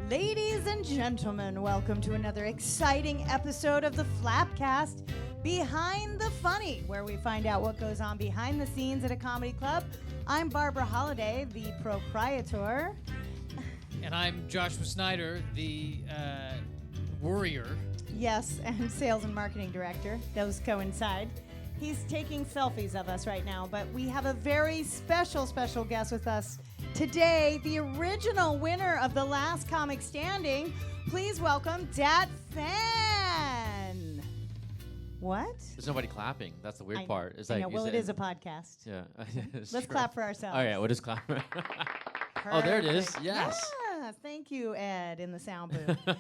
Ladies and gentlemen, welcome to another exciting episode of the FlappCast, Behind the Funny, where we find out what goes on behind the scenes at a comedy club. I'm Barbara Holliday, the proprietor. And I'm Joshua Snyder, the worrier. Yes, and sales and marketing director. Those coincide. He's taking selfies of us right now, but we have a very special guest with us today, the original winner of the last comic standing. Please welcome Dat Phan. What? There's nobody clapping. That's the weird part. It's I know. Well, it is a podcast. Yeah. Let's clap for ourselves. Oh, yeah. We'll just clap. Oh, there it is. Yes. Yeah. Thank you, Ed, in the sound booth.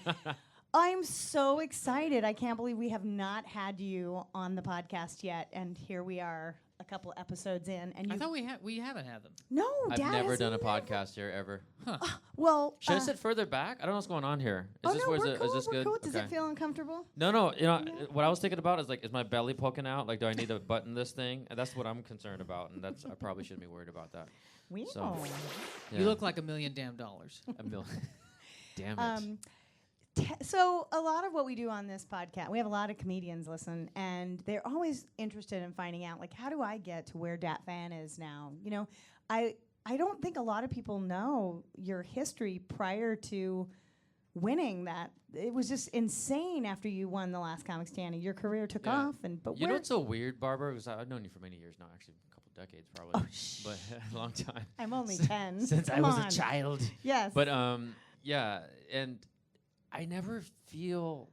I'm so excited. I can't believe we have not had you on the podcast yet, and here we are a couple episodes in. And I thought we haven't had them. No, I've Dad never has done a never. podcast here ever. Huh. Well, Should I sit further back? I don't know what's going on here. Is this no, where's we're it- cool. is this we're good? cool. Does Okay. it feel uncomfortable? No. You know, Yeah. what I was thinking about is like, is my belly poking out? Like, do I need to button this thing? And that's what I'm concerned about, and I probably shouldn't be worried about that. We So, know. Yeah. You look like $1 million. a million. Damn it. So a lot of what we do on this podcast, we have a lot of comedians listen, and they're always interested in finding out, like, how do I get to where Dat Phan is now? You know, I don't think a lot of people know your history prior to winning that. It was just insane after you won the last comic standing. Your career took Yeah. off, but You know what's so weird, Barbara? Because I've known you for many years now, actually a couple decades probably. Oh, shh. But a long time. I'm only 10. Since I Come was on. a child. Yes. But yeah, and I never feel,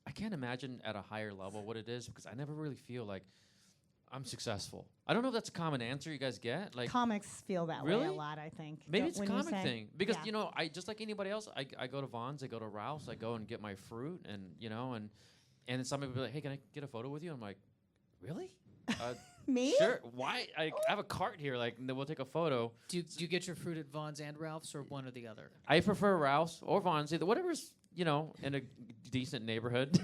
I can't imagine at a higher level what it is, because I never really feel like I'm successful. I don't know if that's a common answer you guys get. Like, comics feel that way Really? a lot, I think. maybe Don't- it's a when you comic say- thing, because Yeah. you know, I just like anybody else. I go to Vaughn's, I go to Ralph's, I go and get my fruit, and you know, and then somebody will be like, "Hey, can I get a photo with you?" I'm like, "Really? Me? Sure. Why? I have a cart here. Like, then we'll take a photo." Do you get your fruit at Vaughn's and Ralph's, or one or the other? I prefer Ralph's or Vaughn's, either whatever's, you know, in a decent neighborhood.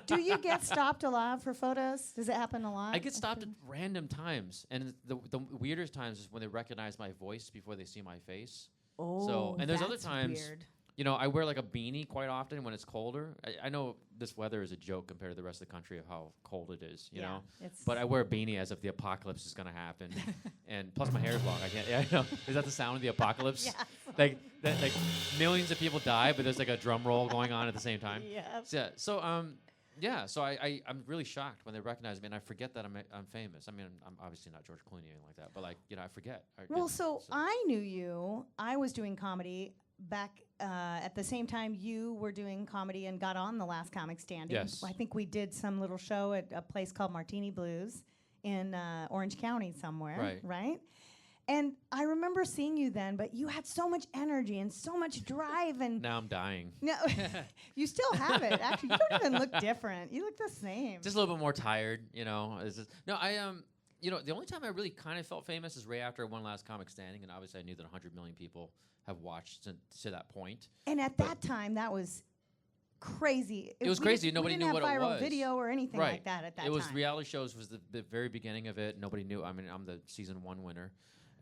Do you get stopped a lot for photos? Does it happen a lot? I get stopped at random times, and the weirdest times is when they recognize my voice before they see my face. Oh, and there's other that's times, weird. You know, I wear like a beanie quite often when it's colder. I know this weather is a joke compared to the rest of the country of how cold it is, you know. It's But I wear a beanie as if the apocalypse is gonna happen, and plus my hair is long. I can't. Yeah, I know. Is that the sound of the apocalypse? Yeah. Like millions of people die, but there's like a drum roll going on at the same time. Yeah. So so I'm really shocked when they recognize me, and I forget that I'm famous. I mean, I'm obviously not George Clooney or anything like that, but like, you know, I forget. Well, so I knew you. I was doing comedy back at the same time you were doing comedy and got on the last comic standing. Yes. I think we did some little show at a place called Martini Blues in Orange County somewhere. Right? And I remember seeing you then, but you had so much energy and so much drive, and Now I'm dying. no, you still have it. Actually, you don't even look different. You look the same. Just a little bit more tired, you know. You know, the only time I really kind of felt famous is right after I won Last Comic Standing, and obviously I knew that 100 million people have watched to that point. And at that time, that was crazy. It was We crazy. didn't- Nobody we knew didn't what have it viral was. video or anything Right. like that at that It was time. reality shows was the very beginning of it. Nobody knew. I mean, I'm the season 1 winner,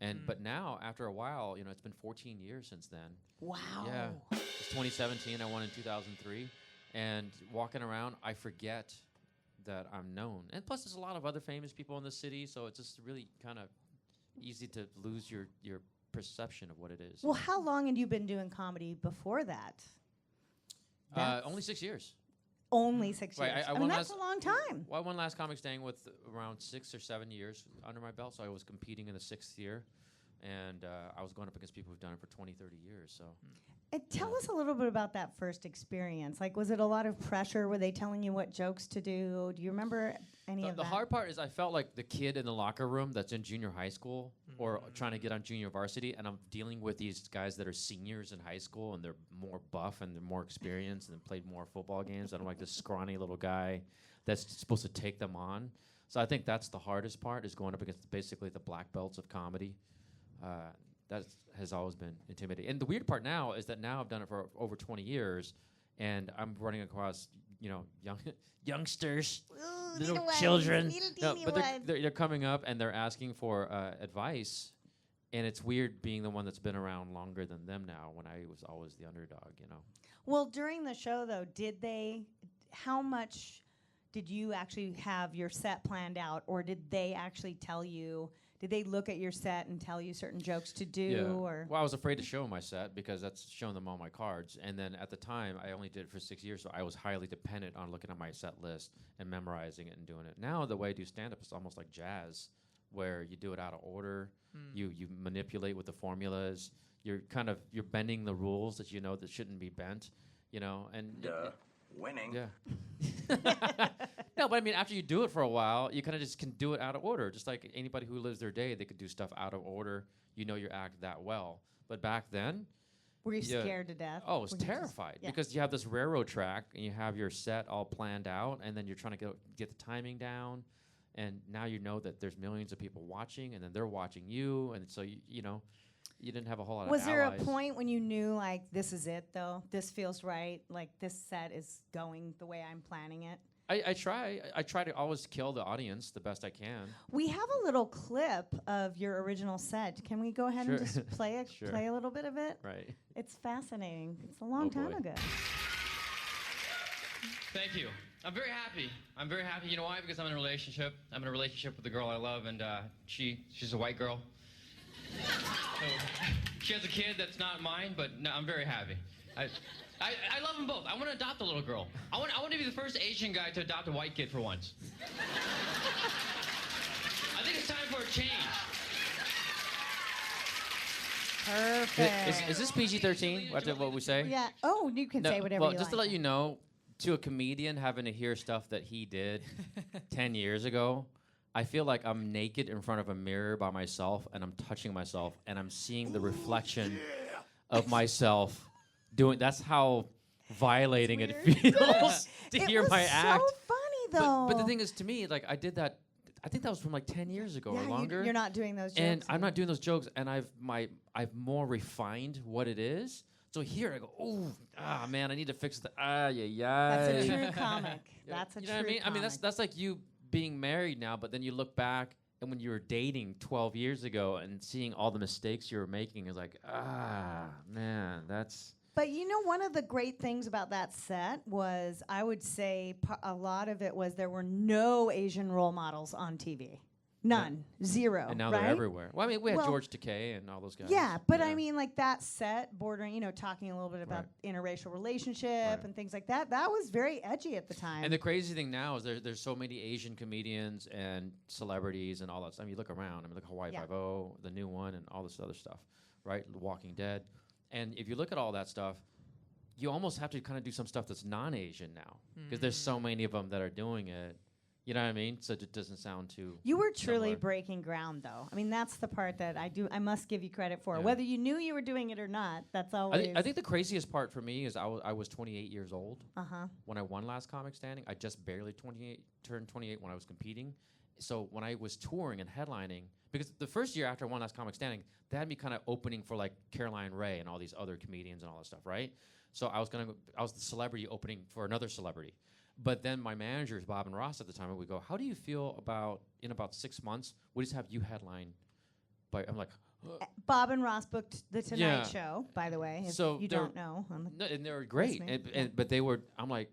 and but now after a while, you know, it's been 14 years since then. Wow. Yeah, it's 2017. I won in 2003, and walking around, I forget that I'm known. And plus, there's a lot of other famous people in the city, so it's just really kind of easy to lose your perception of what it is. Well, how long had you been doing comedy before that? Only 6 years. Only 6 Right, years. I I mean, won that's a last- long time. Well, I won Last Comic Standing with around 6 or 7 years under my belt, so I was competing in the 6th year, and I was going up against people who've done it for 20, 30 years. So. And tell us a little bit about that first experience. Like, was it a lot of pressure? Were they telling you what jokes to do? Do you remember any of The that? hard part is I felt like the kid in the locker room that's in junior high school or trying to get on junior varsity, and I'm dealing with these guys that are seniors in high school, and they're more buff and they're more experienced and played more football games. And I'm like this scrawny little guy that's supposed to take them on. So I think that's the hardest part, is going up against basically the black belts of comedy. That has always been intimidating. And the weird part now is that now I've done it for over 20 years, and I'm running across, you know, youngsters, Ooh, little ones, children. little No, teeny but ones. they're coming up and they're asking for advice, And it's weird being the one that's been around longer than them now when I was always the underdog, you know. Well, during the show, though, how much did you actually have your set planned out, or did they actually tell you, did they look at your set and tell you certain jokes to do? Or Well, I was afraid to show my set because that's showing them all my cards. And then at the time, I only did it for 6 years, so I was highly dependent on looking at my set list and memorizing it and doing it. Now, the way I do stand-up is almost like jazz, where you do it out of order. You manipulate with the formulas. You're bending the rules that you know that shouldn't be bent, you know. And winning. Yeah. No, but I mean, after you do it for a while, you kind of just can do it out of order. Just like anybody who lives their day, they could do stuff out of order. You know your act that well. But back then, were you scared to death? Oh, I was terrified because you have this railroad track and you have your set all planned out, and then you're trying to get the timing down. And now you know that there's millions of people watching, and then they're watching you, and so you know, you didn't have a whole lot of Was there allies. a point when you knew, like, this is it, though? This feels right? Like, this set is going the way I'm planning it? I try to always kill the audience the best I can. We have a little clip of your original set. Can we go ahead and just play a little bit of it? Right. It's fascinating. It's a long time ago. Thank you. I'm very happy. I'm very happy. You know why? Because I'm in a relationship. I'm in a relationship with a girl I love, and she's a white girl. So she has a kid that's not mine, but no, I'm very happy. I love them both. I want to adopt a little girl. I want to be the first Asian guy to adopt a white kid for once. I think it's time for a change. Perfect. Is this PG-13? What we say? Yeah. Oh, you can say whatever well, you just like. to let you know, to a comedian having to hear stuff that he did 10 years ago, I feel like I'm naked in front of a mirror by myself, and I'm touching myself, and I'm seeing the reflection of myself doing. That's how violating it feels to hear my act. It's so funny, though. But the thing is, to me, like I did that. I think that was from like 10 years ago or longer. You're not doing those jokes. And I'm not doing those jokes, and I've more refined what it is. So here I go, man, I need to fix the That's a true comic. That's a you true know what I mean? comic. I mean, that's like you being married now, but then you look back and when you were dating 12 years ago and seeing all the mistakes you were making is like, man, that's. But you know, one of the great things about that set was, I would say a lot of it was there were no Asian role models on TV. None. Zero. And now right? they're everywhere. Well, I mean, we had George Takei and all those guys. Yeah, but I mean, like that set bordering, you know, talking a little bit about interracial relationship and things like that. That was very edgy at the time. And the crazy thing now is there's so many Asian comedians and celebrities and all that stuff. I mean, you look around. I mean, look at Hawaii Five-0, the new one, and all this other stuff, right? The Walking Dead. And if you look at all that stuff, you almost have to kind of do some stuff that's non-Asian now because there's so many of them that are doing it. You know what I mean? So it doesn't sound too. You were truly similar. breaking ground, though. I mean, that's the part that I must give you credit for. Whether you knew you were doing it or not, that's always. I think the craziest part for me is I was 28 years old when I won Last Comic Standing. I just barely turned 28 when I was competing. So when I was touring and headlining, because the first year after I won Last Comic Standing, they had me kind of opening for like Caroline Rhea and all these other comedians and all that stuff, right? So I was the celebrity opening for another celebrity. But then my managers, Bob and Ross at the time, and we go, how do you feel about, in about 6 months, we just have you headline? I'm like, Bob and Ross booked The Tonight Show, by the way, if so you don't know. And they were great. But they were, I'm like,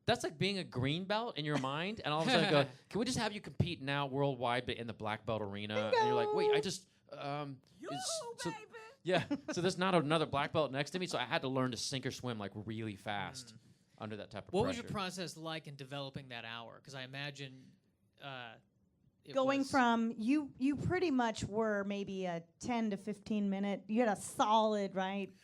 that's like being a green belt in your mind. And all of a sudden go, can we just have you compete now worldwide but in the black belt arena? And you're like, wait, I just... baby! Yeah, so there's not another black belt next to me, so I had to learn to sink or swim like really fast. Under that type of What pressure. was your process like in developing that hour? Because I imagine going from you pretty much were maybe a 10 to 15 minute. You had a solid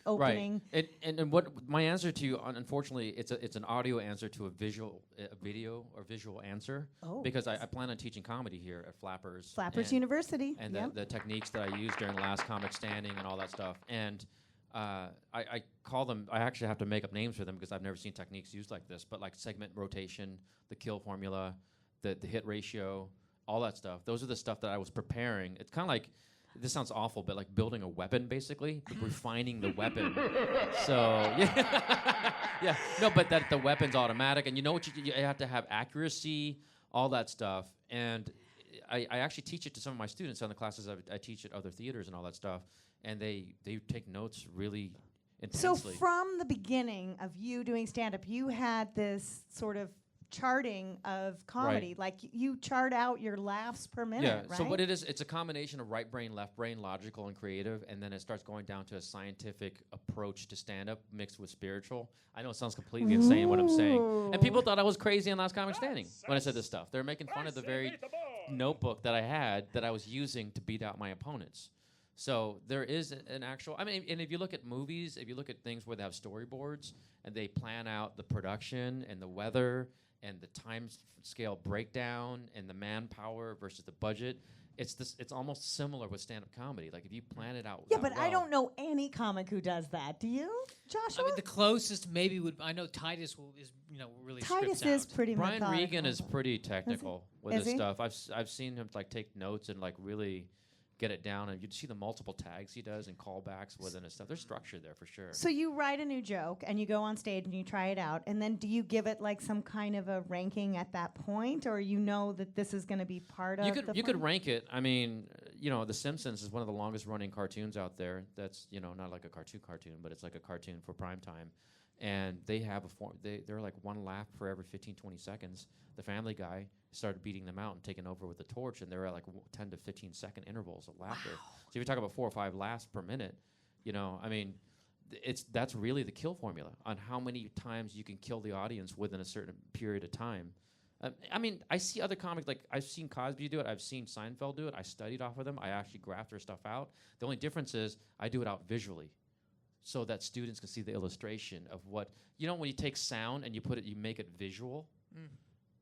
opening. Right. And what my answer to you, unfortunately, it's an audio answer to a video or visual answer. Oh, because I plan on teaching comedy here at Flappers. Flappers University. And the techniques that I used during Last Comic Standing and all that stuff. And I call them, I actually have to make up names for them because I've never seen techniques used like this, but like segment rotation, the kill formula, the hit ratio, all that stuff. Those are the stuff that I was preparing. It's kind of like, this sounds awful, but like building a weapon basically, but refining the weapon. So, yeah. No, but that the weapon's automatic and you know what you have to have accuracy, all that stuff. And I actually teach it to some of my students on the classes I teach at other theaters and all that stuff, and they take notes really intensely. So from the beginning of you doing stand-up, you had this sort of charting of comedy. Right. Like you chart out your laughs per minute, right? So what it is, it's a combination of right brain, left brain, logical and creative, and then it starts going down to a scientific approach to stand-up mixed with spiritual. I know it sounds completely insane what I'm saying. And people thought I was crazy on Last Comic Standing when I said this stuff. They're making fun of the very notebook that I had that I was using to beat out my opponents. So there is an actual, I mean, and if you look at movies, if you look at things where they have storyboards and they plan out the production and the weather and the time scale breakdown and the manpower versus the budget, it's almost similar with stand-up comedy. Like if you plan it out. Yeah, but I don't know any comic who does that. Do you, Joshua? I mean, the closest maybe would, I know Titus is really Titus scripts is out. pretty Brian methodical. Regan is pretty technical with Is this he? stuff. I've seen him like take notes and like really get it down, and you see the multiple tags he does and callbacks within his stuff. There's structure there for sure. So you write a new joke and you go on stage and you try it out, and then do you give it like some kind of a ranking at that point, or you know that this is going to be part of the You could fun? rank it. I mean, The Simpsons is one of the longest running cartoons out there. That's not like a cartoon, but it's like a cartoon for prime time. And they have they're like one laugh for every 15, 20 seconds. The Family Guy started beating them out and taking over with the torch, and they're at like 10 to 15 second intervals of laughter. So if you talk about 4 or 5 laughs per minute, I mean, that's really the kill formula on how many times you can kill the audience within a certain period of time. I mean, I see other comics, like I've seen Cosby do it, I've seen Seinfeld do it, I studied off of them, I actually graphed their stuff out. The only difference is I do it out visually, so that students can see the illustration of what, when you take sound and you make it visual,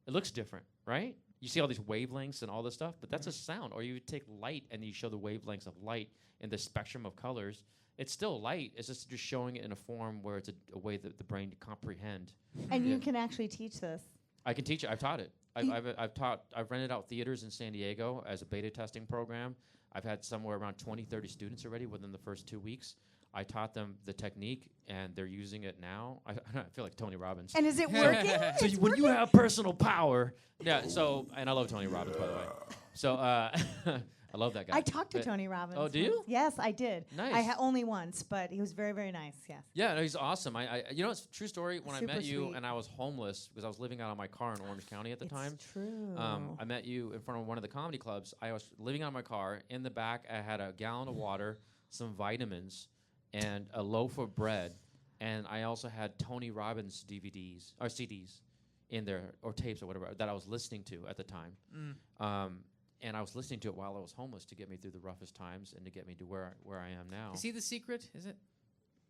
it looks different, right? You see all these wavelengths and all this stuff, but that's a sound. Or you take light and you show the wavelengths of light in the spectrum of colors. It's still light, it's just showing it in a form where it's a way that the brain can comprehend. And you can actually teach this. I can teach it, I've taught it. I've rented out theaters in San Diego as a beta testing program. I've had somewhere around 20, 30 students already within the first 2 weeks. I taught them the technique, and they're using it now. I feel like Tony Robbins. And is it working? So when you have personal power, and I love Tony Robbins, by the way. So I love that guy. I talked to Tony Robbins. Oh, do you? Yes, I did. Nice. Only once, but he was very, very nice. Yes. Yeah, no, he's awesome. It's a true story. When Super I met you sweet. and I was homeless because I was living out of my car in Orange County at the time. It's true. I met you in front of one of the comedy clubs. I was living out of my car. In the back, I had a gallon of water, some vitamins, and a loaf of bread. And I also had Tony Robbins DVDs or CDs in there, or tapes or whatever, that I was listening to at the time. And I was listening to it while I was homeless to get me through the roughest times and to get me to where I am now. Is he the secret? Is it?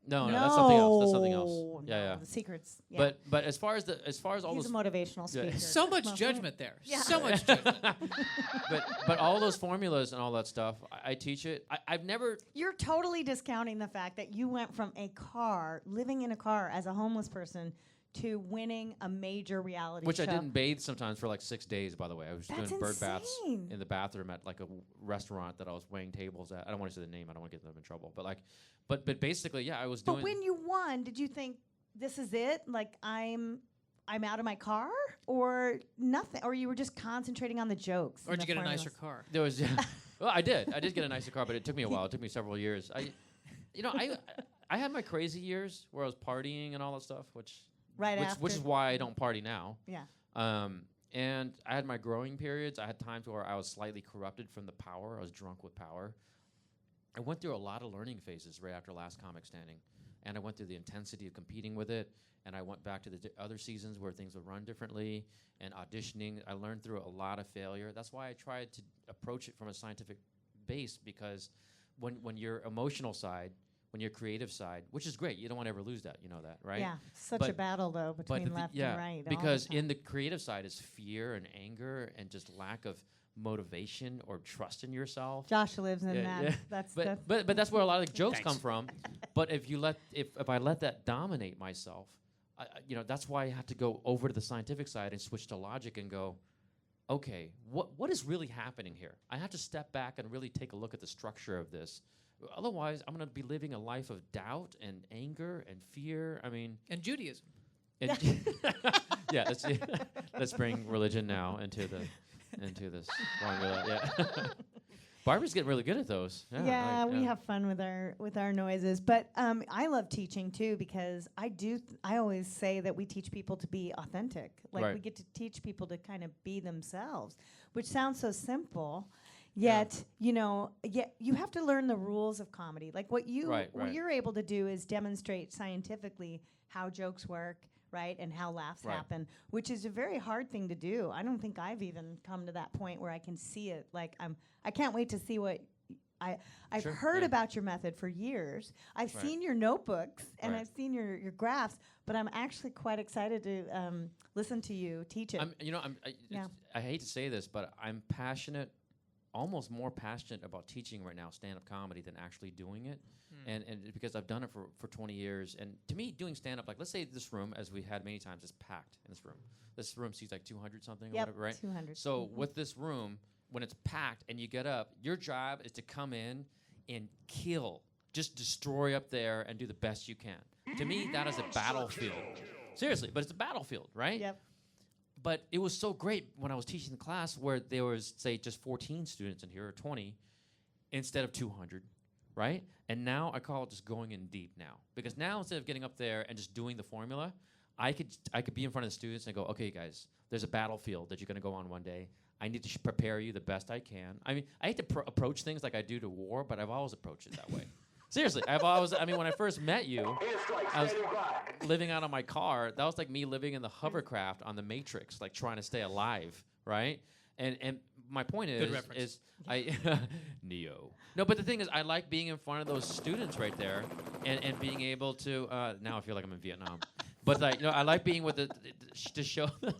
No, that's something else. That's something else. No, Yeah. The secrets. Yeah. But as far as all He's those a motivational speaker. So much Well, judgment there. Yeah. So much judgment. but all those formulas and all that stuff, I teach it. I've never. You're totally discounting the fact that you went from living in a car as a homeless person, to winning a major reality Which show. I didn't bathe sometimes for like 6 days, by the way. I was That's doing bird baths insane. in the bathroom at like a restaurant that I was weighing tables at. I don't want to say the name. I don't want to get them in trouble. But but basically, yeah, I was doing. But when you won, did you think this is it? Like I'm out of my car, or nothing, or you were just concentrating on the jokes? Or and did you the get a nicer formulas? car? There was. Well, I did get a nicer car, but it took me a while. It took me several years. I had my crazy years where I was partying and all that stuff, which is why I don't party now. Yeah. And I had my growing periods. I had times where I was slightly corrupted from the power. I was drunk with power. I went through a lot of learning phases right after Last Comic Standing. And I went through the intensity of competing with it. And I went back to the other seasons where things would run differently. And auditioning, I learned through a lot of failure. That's why I tried to approach it from a scientific base, because when your emotional side, when your creative side, which is great, you don't want to ever lose that, you know that, right? Yeah, such a battle though between left and right. all the Because time. in the creative side is fear and anger and just lack of motivation or trust in yourself. Josh lives in Yeah, that. yeah. That's But that's where a lot of the jokes Thanks. come from. But if I let that dominate myself, that's why I had to go over to the scientific side and switch to logic and go, okay, what is really happening here? I have to step back and really take a look at the structure of this. Otherwise, I'm going to be living a life of doubt and anger and fear. I mean, And Judaism. yeah, let's bring religion now into the. into this formula. Yeah. Barbara's getting really good at those. Yeah, we have fun with our noises. But I love teaching too because I always say that we teach people to be authentic. Like we get to teach people to kind of be themselves, which sounds so simple. Yet, you have to learn the rules of comedy. Like what you're able to do is demonstrate scientifically how jokes work, right, and how laughs happen, which is a very hard thing to do. I don't think I've even come to that point where I can see it. Like I can't wait to see what I've heard about your method for years. I've seen your notebooks and I've seen your graphs, but I'm actually quite excited to listen to you teach it. I hate to say this, but I'm passionate. Almost more passionate about teaching right now stand-up comedy than actually doing it, and because I've done it for 20 years. And to me, doing stand-up, like let's say this room, as we had many times, is packed in this room. This room seats like 200 something or whatever, right? 200. So with this room, when it's packed and you get up, your job is to come in and kill, just destroy up there and do the best you can. To me, that is a battlefield. Seriously, but it's a battlefield, right? Yep. But it was so great when I was teaching the class where there was, say, just 14 students in here or 20 instead of 200, right? And now I call it just going in deep now. Because now instead of getting up there and just doing the formula, I could be in front of the students and go, okay, guys, there's a battlefield that you're going to go on one day. I need to prepare you the best I can. I mean, I hate to approach things like I do to war, but I've always approached it that way. Seriously, when I first met you, I was living out of my car. That was like me living in the hovercraft on the Matrix, like trying to stay alive, right? And my point is Neo. No, but the thing is, I like being in front of those students right there, and being able to. Now I feel like I'm in Vietnam, but I like being with to show them.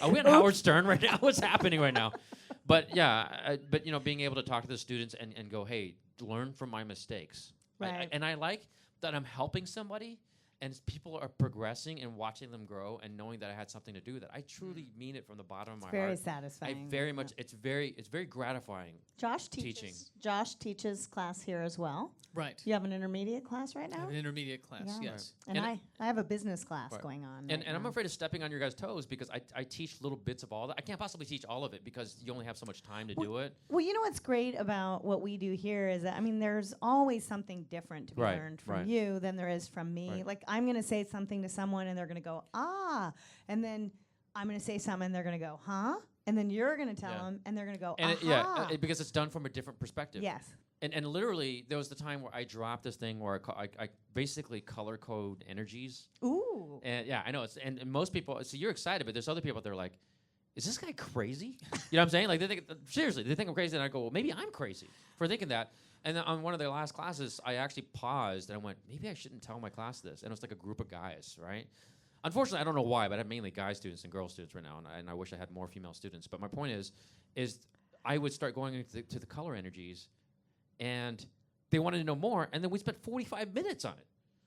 Are we on Howard Stern right now? What's happening right now? But being able to talk to the students and go, hey, learn from my mistakes. Right. And I like that I'm helping somebody and people are progressing and watching them grow and knowing that I had something to do with it. I truly mean it from the bottom of my heart. Very satisfying. It's very gratifying. Josh teaching. Josh teaches class here as well. Right. You have an intermediate class right now? I have an intermediate class, yes. And I have a business class going on. And I'm afraid of stepping on your guys' toes because I teach little bits of all that. I can't possibly teach all of it because you only have so much time to do it. Well, you know what's great about what we do here is that, there's always something different to be learned from you than there is from me. Right. Like, I'm going to say something to someone and they're going to go, ah. And then I'm going to say something and they're going to go, huh? And then you're going to tell them and they're going to go, aha. Because it's done from a different perspective. Yes. And literally, there was the time where I dropped this thing where I basically color code energies. Ooh. And I know. And most people, so you're excited, but there's other people that are like, is this guy crazy? You know what I'm saying? Like, they think I'm crazy. And I go, well, maybe I'm crazy for thinking that. And then on one of their last classes, I actually paused and I went, maybe I shouldn't tell my class this. And it was like a group of guys, right? Unfortunately, I don't know why, but I have mainly guy students and girl students right now, and I wish I had more female students. But my point is I would start going into the color energies, and they wanted to know more, and then we spent 45 minutes on it.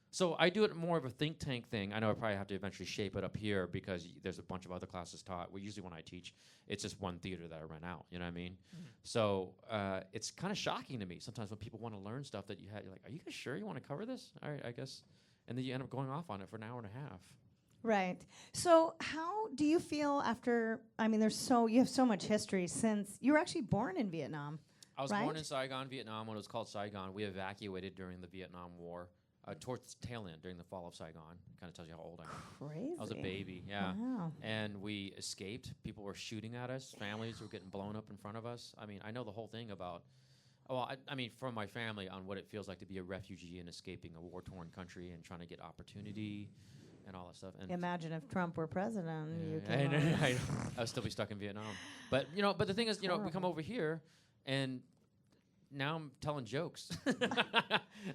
So I do it more of a think tank thing. I know I probably have to eventually shape it up here because there's a bunch of other classes taught. Well, usually when I teach, it's just one theater that I rent out. You know what I mean? Mm-hmm. So it's kind of shocking to me sometimes when people want to learn stuff that you're like, are you guys sure you want to cover this? All right, I guess. And then you end up going off on it for an hour and a half. Right. So how do you feel after, you have so much history since you were actually born in Vietnam. I was born in Saigon, Vietnam, when it was called Saigon. We evacuated during the Vietnam War, towards the tail end, during the fall of Saigon. Kind of tells you how old I am. Crazy. I was a baby, yeah. Wow. And we escaped. People were shooting at us. Families were getting blown up in front of us. I know the whole thing about, from my family on what it feels like to be a refugee and escaping a war-torn country and trying to get opportunity and all that stuff. And imagine if Trump were president. I would still be stuck in Vietnam. But the thing is, we come over here, and now I'm telling jokes,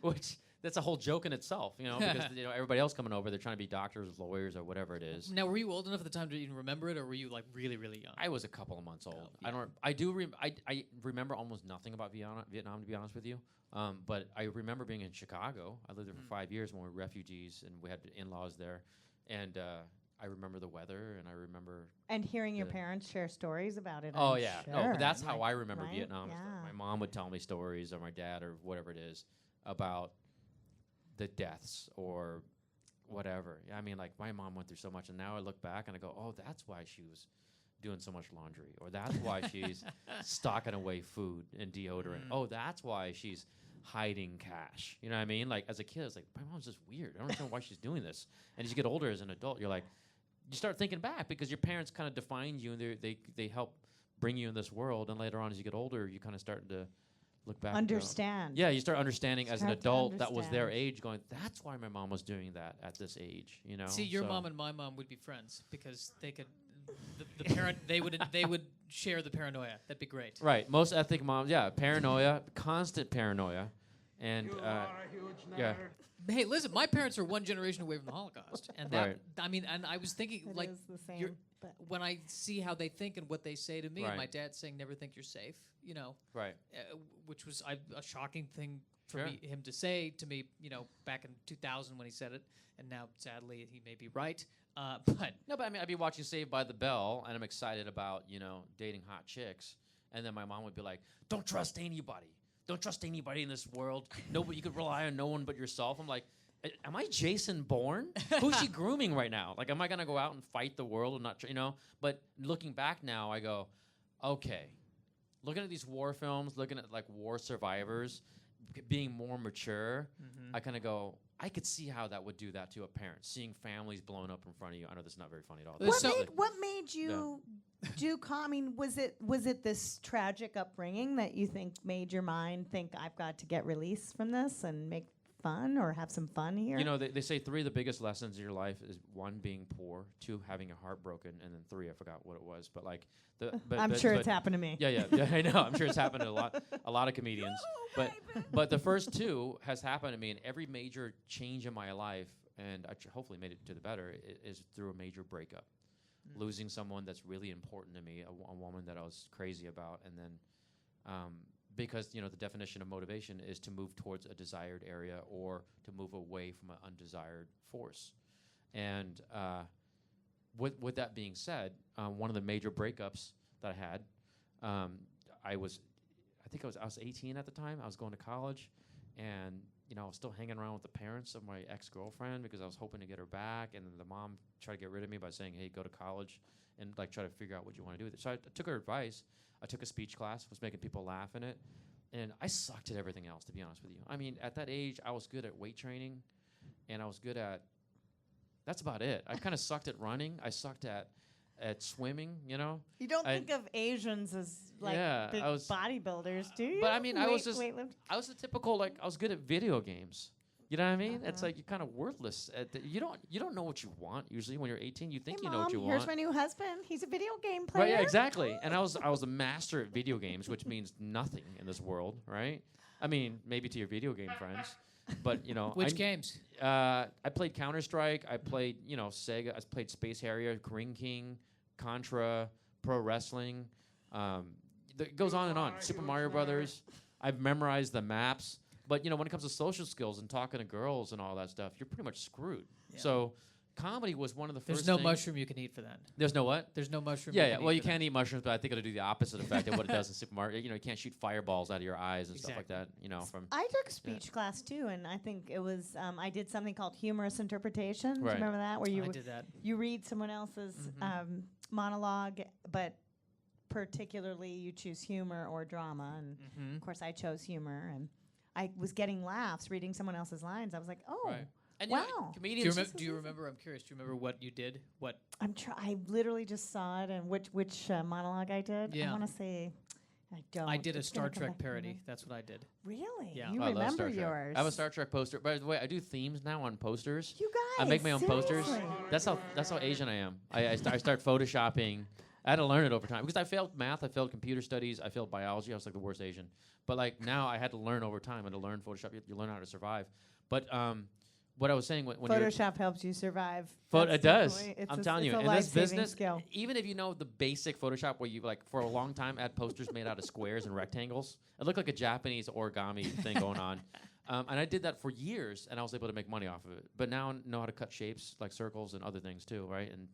which that's a whole joke in itself, because everybody else coming over, they're trying to be doctors, lawyers, or whatever it is. Now, were you old enough at the time to even remember it, or were you like really, really young? I was a couple of months old. Yeah. I remember almost nothing about Vietnam, to be honest with you. But I remember being in Chicago. I lived there for 5 years when we were refugees, and we had in-laws there. And I remember the weather, and I remember... And hearing your parents share stories about it. Oh, I'm yeah. sure. No, but that's how I remember Vietnam. Yeah. My mom would tell me stories, or my dad, or whatever it is, about the deaths or whatever. My mom went through so much, and now I look back and I go, oh, that's why she was doing so much laundry, or that's why she's stocking away food and deodorant. Oh, that's why she's hiding cash. You know what I mean? Like as a kid, it's like my mom's just weird. I don't understand why she's doing this. And as you get older as an adult, you're like, you start thinking back because your parents kind of defined you and they help bring you in this world. And later on, as you get older, you kind of start to look back. Understand. Yeah, you start understanding as an Start to adult that was their understand. age, going, that's why my mom was doing that at this age. You know. See, your So- mom and my mom would be friends because they could. The parent they would share the paranoia. That'd be great. Right. Most ethnic moms, yeah, paranoia, constant paranoia, and yeah. Hey, listen, my parents are one generation away from the Holocaust, and that Right. I mean, and I was thinking It like is the you're- same. But when I see how they think and what they say to me, and Right. my dad saying "never think you're safe," you know, Right. which was a shocking thing for Sure. him to say to me, you know, back in 2000 when he said it, and now sadly he may be right. But No, but I mean, I'd be watching Saved by the Bell, and I'm excited about, dating hot chicks, and then my mom would be like, "Don't trust anybody. Don't trust anybody in this world. Nobody, you could rely on no one but yourself." I'm like, am I Jason Bourne? Who's she grooming right now? Like, am I gonna go out and fight the world and not, But looking back now, I go, okay. Looking at these war films, looking at like war survivors, being more mature, I kind of go, I could see how that would do that to a parent, seeing families blown up in front of you. I know that's not very funny at all. There's what made you do I mean, was it this tragic upbringing that you think made your mind think I've got to get release from this and make fun or have some fun here? They say 3 of the biggest lessons in your life is 1, being poor, 2, having your heart broken, and then 3, I forgot what it was, but like I'm sure it's happened to me. Yeah, I know. I'm sure it's happened to a lot of comedians. But the first 2 has happened to me, and every major change in my life, and I hopefully made it to the better, is through a major breakup. Losing someone that's really important to me, a woman that I was crazy about, and then because the definition of motivation is to move towards a desired area or to move away from an undesired force. And with that being said, one of the major breakups that I had, I was 18 at the time. I was going to college, and I was still hanging around with the parents of my ex-girlfriend because I was hoping to get her back. And then the mom tried to get rid of me by saying, "Hey, go to college and like try to figure out what you want to do with it." So I took her advice. I took a speech class, was making people laugh in it, and I sucked at everything else, to be honest with you. I mean, at that age, I was good at weight training, and I was good at. That's about it. I kind of sucked at running. I sucked at swimming. You don't think of Asians as like big bodybuilders, do you? But I mean, I was the typical I was good at video games. You know what I mean? It's like you're kind of worthless. You don't know what you want usually when you're 18. You think hey, you know what you Mom, here's want. my new husband. He's a video game player. Right? Yeah, exactly. And I was a master at video games, which means nothing in this world, right? I mean, maybe to your video game friends, but which games? I played Counter-Strike. I played Sega. I played Space Harrier, Ring King, Contra, Pro Wrestling. It goes on and on. Super Mario Brothers. I've memorized the maps. But when it comes to social skills and talking to girls and all that stuff, you're pretty much screwed. Yeah. So comedy was one of the first. There's no mushroom you can eat for that. There's no what? There's no mushroom. Yeah. Well, you can't eat mushrooms, but I think it'll do the opposite effect of what it does in Super Mario. You can't shoot fireballs out of your eyes and stuff like that. I took speech class too, and I think it was I did something called humorous interpretation. Right. Do you remember that? Where I did that. You read someone else's monologue, but particularly you choose humor or drama, and of course I chose humor, and I was getting laughs reading someone else's lines. I was like, oh. Right. And wow. Comedians. Do you remember? I'm curious. Do you remember what you did? What? I literally just saw it, and which monologue I did. Yeah. I want to say, I don't. I did a It's Star gonna come Trek back to me. parody. That's what I did. Really? Yeah. You I love remember Star Trek. yours? I have a Star Trek poster. By the way, I do themes now on posters. You guys. I make my own posters. seriously? That's how Asian I am. I start photoshopping. I had to learn it over time because I failed math, I failed computer studies, I failed biology. I was like the worst Asian. But now I had to learn over time. I had to learn Photoshop. You learn how to survive. But what I was saying when Photoshop helps you survive. it does. It's I'm telling you, it's a in this life-saving business, skill. even if you know the basic Photoshop, where you for a long time had posters made out of squares and rectangles, it looked like a Japanese origami thing going on. And I did that for years, and I was able to make money off of it. But now I know how to cut shapes like circles and other things too, right? And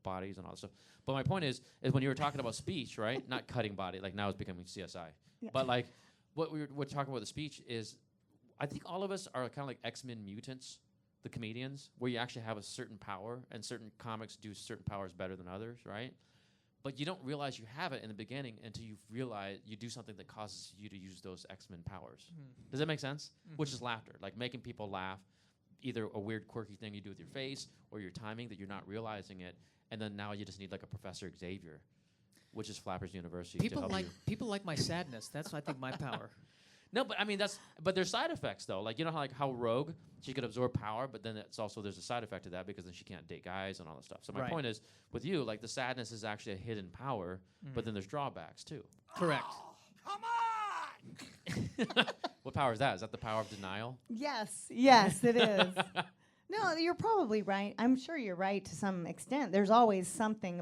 bodies and all that stuff. But my point is when you were talking about speech, right? Not cutting body, like now it's becoming CSI. Yeah. But what we're talking about the speech is, I think all of us are kind of like X-Men mutants, the comedians, where you actually have a certain power, and certain comics do certain powers better than others, right? but you don't realize you have it in the beginning until you realize you do something that causes you to use those X-Men powers. Does that make sense? Which is laughter, like making people laugh, either a weird quirky thing you do with your face or your timing that you're not realizing it, and then now you just need like a Professor Xavier, which is Flappers University. People like my sadness. That's I think my power. No, but I mean but there's side effects though. Like you know how Rogue, she could absorb power, but then there's a side effect to that because then she can't date guys and all that stuff. So my point is with you, like the sadness is actually a hidden power, but then there's drawbacks too. Correct. Come on. What power is that? Is that the power of denial? Yes, it is. No, you're probably right. I'm sure you're right to some extent. There's always something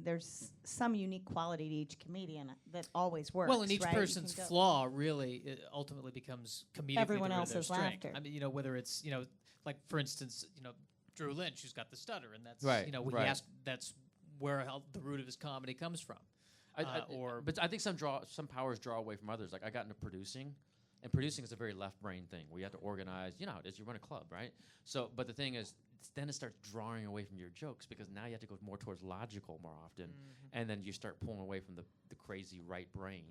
there's some unique quality to each comedian that always works. Well, and each person's flaw really ultimately becomes comedically everyone derivative else's strength. laughter. I mean, whether it's, like for instance, Drew Lynch, who's got the stutter, and that's, that's where the root of his comedy comes from. But I think some powers draw away from others. Like I got into producing. And producing is a very left brain thing where you have to organize, you know how it is, you run a club, right? So, but the thing is, then it starts drawing away from your jokes because now you have to go more towards logical more often. And then you start pulling away from the crazy right brain,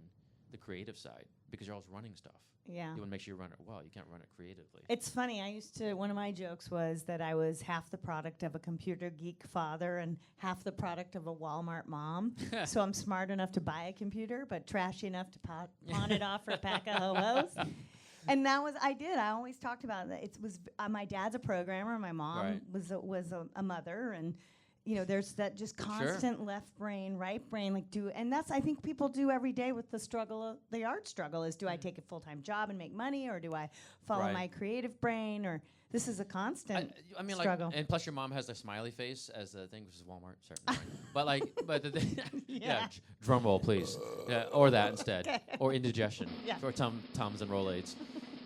the creative side, because you're always running stuff. Yeah. You want to make sure you run it well. You can't run it creatively. It's funny. One of my jokes was that I was half the product of a computer geek father and half the product of a Walmart mom. So I'm smart enough to buy a computer, but trashy enough to pawn it off for a pack of hobos. And that was, I always talked about that. It was, my dad's a programmer. My mom was a mother. And, there's that just constant left brain, right brain, and that's, I think people do every day with the art struggle is, do I take a full-time job and make money, or do I follow my creative brain, or this is a constant struggle. And plus your mom has the smiley face as the thing, which is Walmart, certainly. But the thing, drum roll, please. Or that instead. Okay. Or indigestion. Or Tums and Rolaids.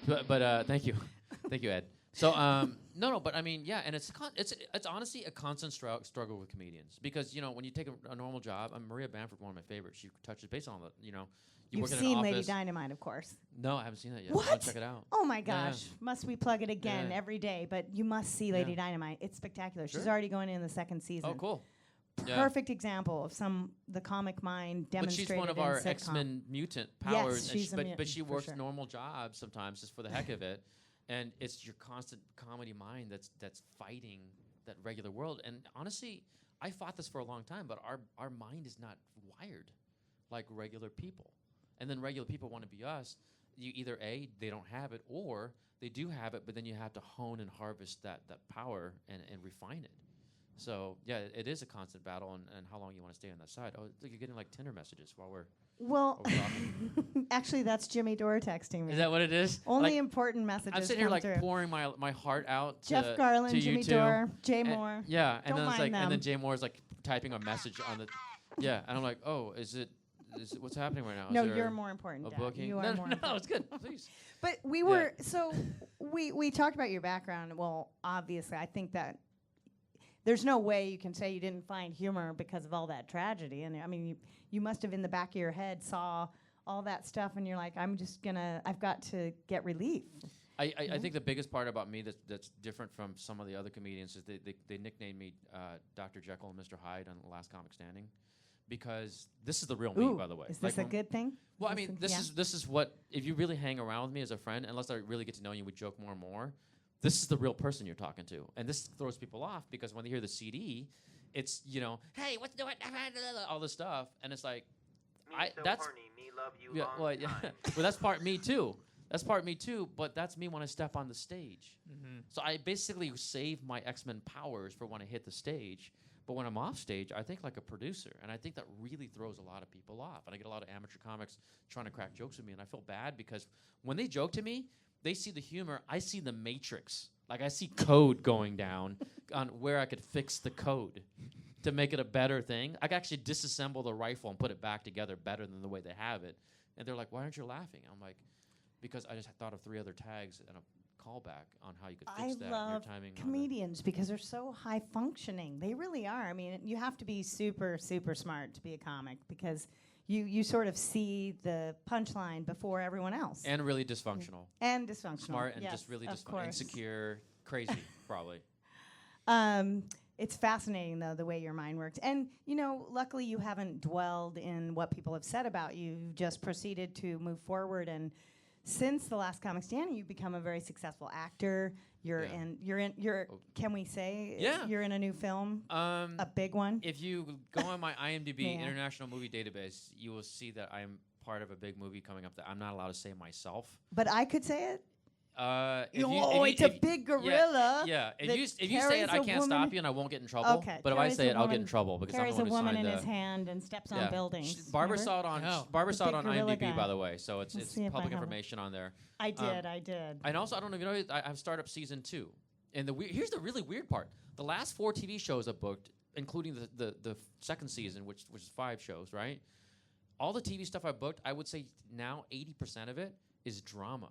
But thank you. Thank you, Ed. So, no, but I mean, and it's honestly a constant struggle with comedians because, when you take a normal job, Maria Bamford, one of my favorites, she touches base on the, You've work in an seen office. Lady Dynamite, of course. No, I haven't seen that yet. What? I want to check it out. Oh my gosh. Must we plug it again every day, but you must see Lady Dynamite. It's spectacular. She's already going in the second season. Oh, cool. Perfect example of the comic mind demonstrated. But she's one of our X-Men mutant powers. Yes, she's a mutant, but she works sure. normal jobs sometimes just for the heck of it. And it's your constant comedy mind that's fighting that regular world. And honestly, I fought this for a long time, but our mind is not wired like regular people. And then regular people want to be us. You either they don't have it, or they do have it, but then you have to hone and harvest that power and refine it. So it is a constant battle, and how long you want to stay on that side. Oh, look, you're getting like Tinder messages while we're talking. Actually, that's Jimmy Dore texting me. Is that what it is? Only important messages. I'm sitting here like pouring my heart out. Jeff Garland, to Jimmy you Dore, Jay Moore. And Don't then it's mind them. and then Jay Moore's like typing a message on the. Yeah, and I'm like, oh, is it what's happening right now? No, you're more important. A Dad. booking? You are no, more no, important. it's good. Please. But we were we talked about your background. Well, obviously, I think that there's no way you can say you didn't find humor because of all that tragedy. And I mean, you must have in the back of your head saw all that stuff, and you're like, I've got to get relief. I think the biggest part about me that's different from some of the other comedians is they nicknamed me Dr. Jekyll and Mr. Hyde on The Last Comic Standing, because this is the real me, by the way. Is this a good thing? Well, I mean, this is what, if you really hang around with me as a friend, unless I really get to know you, we joke more and more, this is the real person you're talking to. And this throws people off because when they hear the CD, it's, hey, what's doing, all this stuff. And it's like, that's horny, me love you well, that's part me too. That's part me too, but that's me when I step on the stage. Mm-hmm. So I basically save my X-Men powers for when I hit the stage. But when I'm off stage, I think like a producer. And I think that really throws a lot of people off. And I get a lot of amateur comics trying to crack jokes with me. And I feel bad because when they joke to me, they see the humor. I see the matrix. Like I see code going down on where I could fix the code to make it a better thing. I could actually disassemble the rifle and put it back together better than the way they have it. And they're like, why aren't you laughing? I'm like, because I just thought of 3 other tags and a callback on how you could fix that. I love timing comedians because they're so high functioning. They really are. I mean, you have to be super, super smart to be a comic because you sort of see the punchline before everyone else. And really dysfunctional. And dysfunctional. Smart and yes, just really dysfunctional. Insecure, crazy, probably. It's fascinating, though, the way your mind works. And, luckily you haven't dwelled in what people have said about you. You've just proceeded to move forward. And since The Last Comic Standing, you've become a very successful actor. Can we say you're in a new film? A big one? If you go on my IMDb International Movie Database, you will see that I'm part of a big movie coming up that I'm not allowed to say myself. But I could say it? It's a big gorilla. Yeah. If you say it, I can't stop you, and I won't get in trouble. Okay. But if I say it, I'll get in trouble because I'm the carries one a who woman signed in his hand and steps on buildings. Barbara saw it on IMDb, guy. by the way, so it's see if public I have information on there. I did. And also, I don't know if you know, I have Startup Season 2. And here's the really weird part. The last 4 TV shows I booked, including the second season, which was 5 shows, right? All the TV stuff I booked, I would say now 80% of it is drama.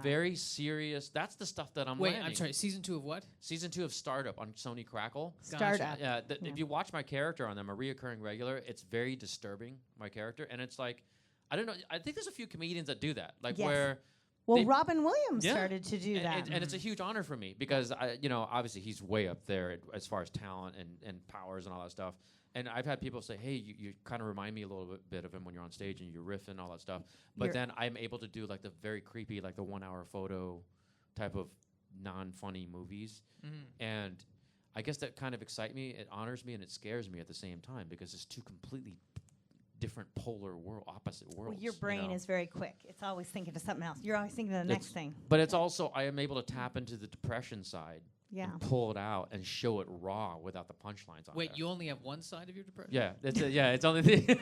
Very serious. That's the stuff that I'm landing. I'm sorry. Season 2 of what? Season 2 of Startup on Sony Crackle. Startup. Yeah. If you watch my character on them, a reoccurring regular, it's very disturbing, my character. And it's like, I don't know. I think there's a few comedians that do that. Like where... Well, Robin Williams started to do that. And it's a huge honor for me because, obviously he's way up there as far as talent and powers and all that stuff. And I've had people say, hey, you kind of remind me a little bit of him when you're on stage and you're riffing and all that stuff. But then I'm able to do like the very creepy, like the 1-hour photo type of non-funny movies. Mm-hmm. And I guess that kind of excites me. It honors me and it scares me at the same time because it's two completely different polar opposite worlds. Well, your brain is very quick. It's always thinking of something else. You're always thinking of the next thing. But it's also, I am able to tap into the depression side. Yeah. And pull it out and show it raw without the punchlines on it. Wait, you only have one side of your depression? Yeah, it's only the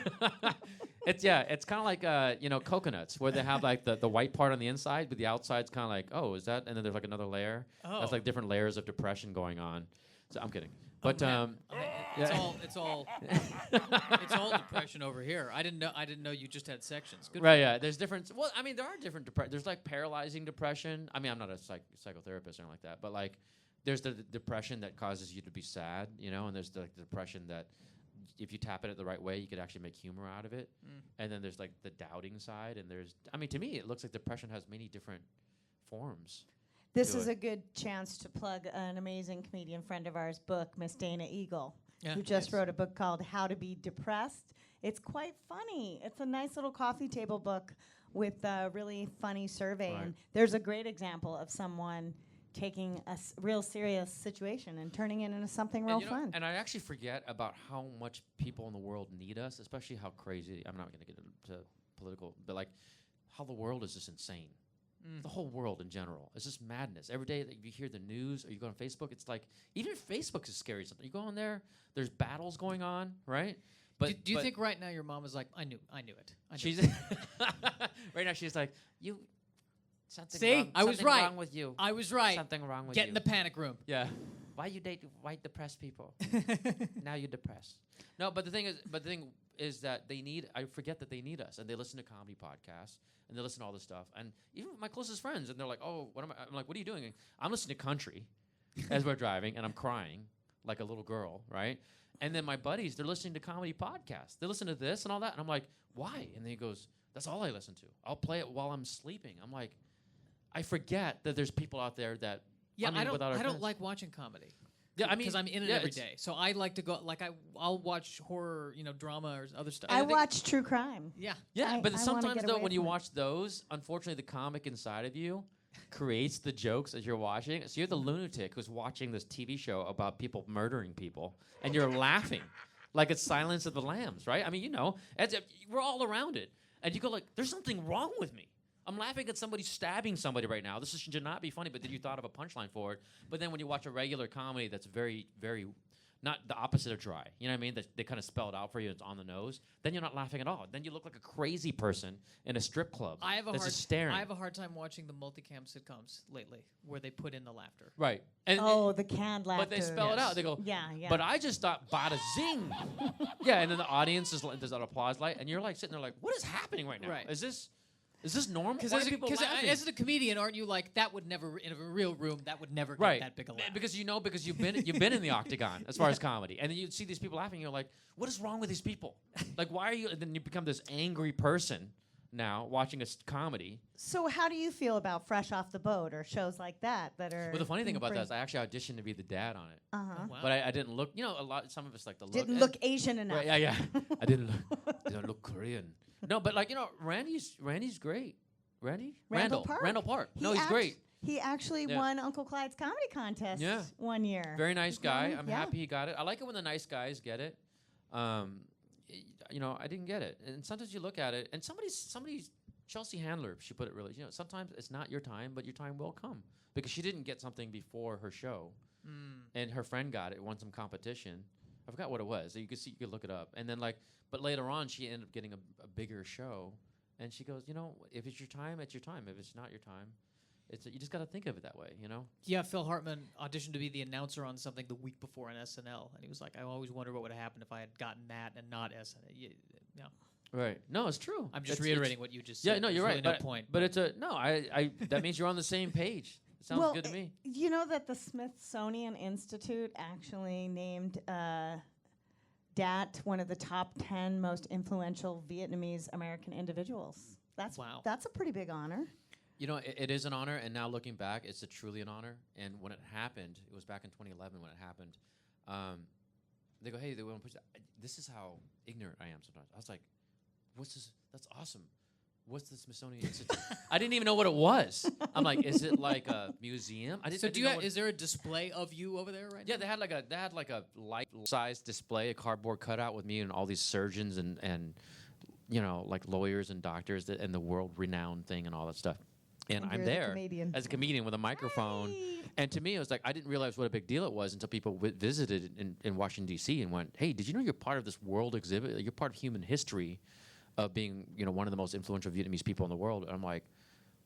it's kind of like coconuts where they have like the white part on the inside, but the outside's kind of like, oh, is that? And then there's like another layer. Oh. That's like different layers of depression going on. So I'm kidding. But it's all depression over here. I didn't know you just had sections. Good. Right, yeah. There's different. Well, I mean, there are different depression. There's like paralyzing depression. I mean, I'm not a psychotherapist or anything like that, but like. There's the depression that causes you to be sad, and there's the depression that if you tap it the right way, you could actually make humor out of it. Mm. And then there's like the doubting side, and to me, it looks like depression has many different forms. This is a good chance to plug an amazing comedian friend of ours book, Miss Dana Eagle, who just wrote a book called How to Be Depressed. It's quite funny. It's a nice little coffee table book with a really funny survey. Right. And there's a great example of someone taking a real serious situation and turning it into something real fun. And I actually forget about how much people in the world need us, especially how crazy, I'm not going to get into political, but like how the world is just insane. The whole world in general. It's just madness. Every day that you hear the news or you go on Facebook, it's like, even Facebook is scary. Something. You go on there, there's battles going on, right? But do you think right now your mom is like, I knew it. She's right now she's like, you... I was right. Wrong with you. I was right. Something wrong with you. Get you. in the panic room. Yeah. Why you date white depressed people? Now you're depressed. No, but the thing is that I forget that they need us, and they listen to comedy podcasts, and they listen to all this stuff, and even my closest friends, and they're like, oh, I'm like, what are you doing? I'm listening to country as we're driving, and I'm crying like a little girl, right? And then my buddies, they're listening to comedy podcasts. They listen to this and all that, and I'm like, why? And then he goes, that's all I listen to. I'll play it while I'm sleeping. I'm like, I forget that there's people out there that I don't like watching comedy. Yeah, I mean, because I'm in it every day. So I like to go I'll watch horror, drama or other stuff. I watch true crime. Yeah, but sometimes though when you watch those, unfortunately the comic inside of you creates the jokes as you're watching. So you're the lunatic who's watching this TV show about people murdering people, and you're laughing like it's Silence of the Lambs, right? I mean, we're all around it, and you go like, "There's something wrong with me." I'm laughing at somebody stabbing somebody right now. This should not be funny, but then you thought of a punchline for it. But then when you watch a regular comedy that's very, very, not the opposite of dry, you know what I mean? They kind of spell it out for you, it's on the nose. Then you're not laughing at all. Then you look like a crazy person in a strip club that's just staring. I have a hard time watching the multicam sitcoms lately where they put in the laughter. Right. And the canned laughter. But they spell it out. They go, yeah. But I just thought, bada zing. Yeah, and then the audience there's an applause light, and you're like sitting there like, what is happening right now? Right. Is this normal? Because as a comedian, aren't you like, that would never, in a real room, that would never get that big a laugh? Because you've been in the octagon as far as comedy, and then you see these people laughing, and you're like, what is wrong with these people? Like, why are you? And then you become this angry person now watching a comedy. So how do you feel about Fresh Off the Boat or shows like that are? Well, the funny thing about that is I actually auditioned to be the dad on it. Uh-huh. Oh, wow. But I didn't look. Some of us like the look. Didn't look Asian enough. Right, yeah. I didn't look Korean. No, but Randy's great. Randall Park. He's great. He actually won Uncle Clyde's comedy contest one year. Very nice guy. I'm happy he got it. I like it when the nice guys get it. I didn't get it. And sometimes you look at it, and somebody's Chelsea Handler, she put it really, sometimes it's not your time, but your time will come. Because she didn't get something before her show. And her friend got it, won some competition. I forgot what it was. You could look it up. And then but later on, she ended up getting a bigger show. And she goes, if it's your time, it's your time. If it's not your time, you just got to think of it that way, Yeah, Phil Hartman auditioned to be the announcer on something the week before on SNL, and he was like, "I always wonder what would have happened if I had gotten that and not SNL." Right. No, it's true. I'm just reiterating what you just said. Yeah, no, you're really right. No point. But it's I that means you're on the same page. It sounds good to me. You know that the Smithsonian Institute actually named Dat one of the top 10 most influential Vietnamese American individuals. That's a pretty big honor. It is an honor, and now looking back, it's truly an honor. And when it happened, it was back in 2011 when it happened. They go, "Hey, they want to push that." This is how ignorant I am sometimes. I was like, "What's this? That's awesome. What's the Smithsonian Institute?" I didn't even know what it was. I'm like, "Is it like a museum?" Is there a display of you over there right now? Yeah, they had like a life-size display, a cardboard cutout with me and all these surgeons and like lawyers and doctors and the world-renowned thing and all that stuff. And I'm there as a comedian with a microphone. Hey. And to me, it was like I didn't realize what a big deal it was until people visited in Washington, D.C. and went, "Hey, did you know you're part of this world exhibit? You're part of human history of being one of the most influential Vietnamese people in the world." And I'm like,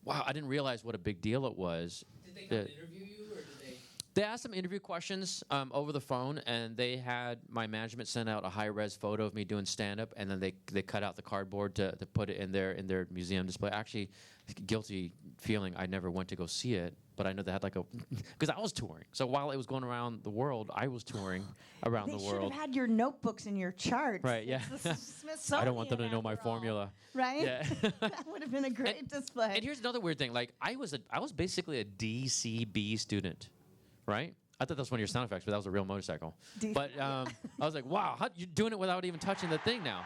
wow, I didn't realize what a big deal it was. Did they come interview you, or did they? They asked some interview questions over the phone, and they had my management send out a high-res photo of me doing stand-up, and then they cut out the cardboard to put it in their museum display. Actually, guilty feeling I never went to go see it, but I know they had because I was touring. So while it was going around the world, I was touring around the world. They should have had your notebooks and your charts. Right, yeah. I don't want them to know my formula. Right? Yeah. That would have been a great display. And here's another weird thing. I was basically a DCB student. Right? I thought that was one of your sound effects, but that was a real motorcycle. But I was like, wow, you're doing it without even touching the thing now.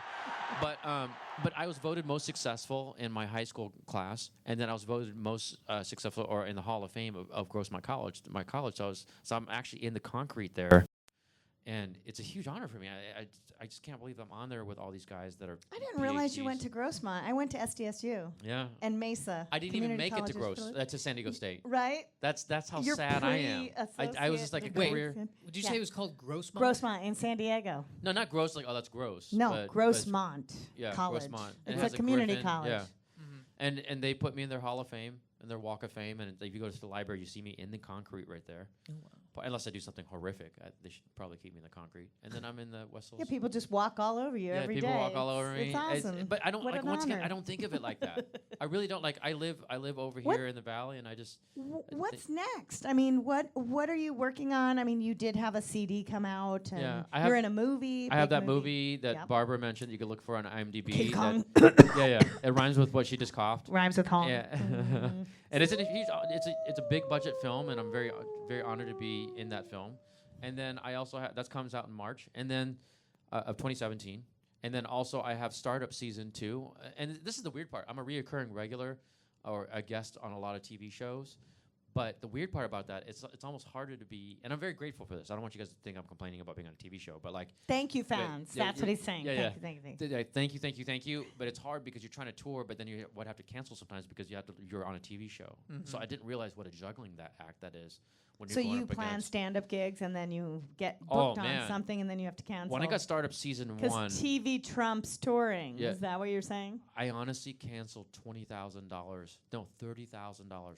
But I was voted most successful in my high school class, and then I was voted most successful or in the Hall of Fame of Gross My College. So I'm actually in the concrete there. And it's a huge honor for me. I just can't believe I'm on there with all these guys that are I didn't realize you went to Grossmont. I went to SDSU. Yeah. And Mesa. I didn't even make it to to San Diego State. Right? That's how You're sad I am. I was just like a career. Would you say it was called Grossmont? Grossmont in San Diego. No, not gross. That's gross. No, Grossmont College. Grossmont. It's a community college. Yeah. Mm-hmm. And they put me in their Hall of Fame, in their Walk of Fame, and if you go to the library, you see me in the concrete right there. Oh, wow. Unless I do something horrific, they should probably keep me in the concrete. And then I'm in the West Hills. Yeah, people just walk all over you every day. Yeah, people walk all over me. It's awesome. But I don't once again, I don't think of it like that. I really don't. I live over here in the valley, and I just. What's next? I mean, what are you working on? I mean, you did have a CD come out, and you're in a movie. I have that movie that Barbara mentioned. You can look for on IMDb. Yeah. It rhymes with what she just coughed. Rhymes with Hong. Yeah. And it's a big budget film, and I'm very very honored to be in that film. And then I also that comes out in March, and then of 2017. And then also I have Startup Season 2. And this is the weird part. I'm a reoccurring regular or a guest on a lot of TV shows. But the weird part about that, it's almost harder to be, and I'm very grateful for this. I don't want you guys to think I'm complaining about being on a TV show, but thank you, fans. That's what he's saying. Thank you. But it's hard because you're trying to tour, but then you would have to cancel sometimes because you're on a TV show. Mm-hmm. So I didn't realize what a juggling act that is. So you plan stand-up gigs and then you get booked on something and then you have to cancel. When I got Startup Season 1, because TV trumps touring. Yeah. Is that what you're saying? I honestly canceled $30,000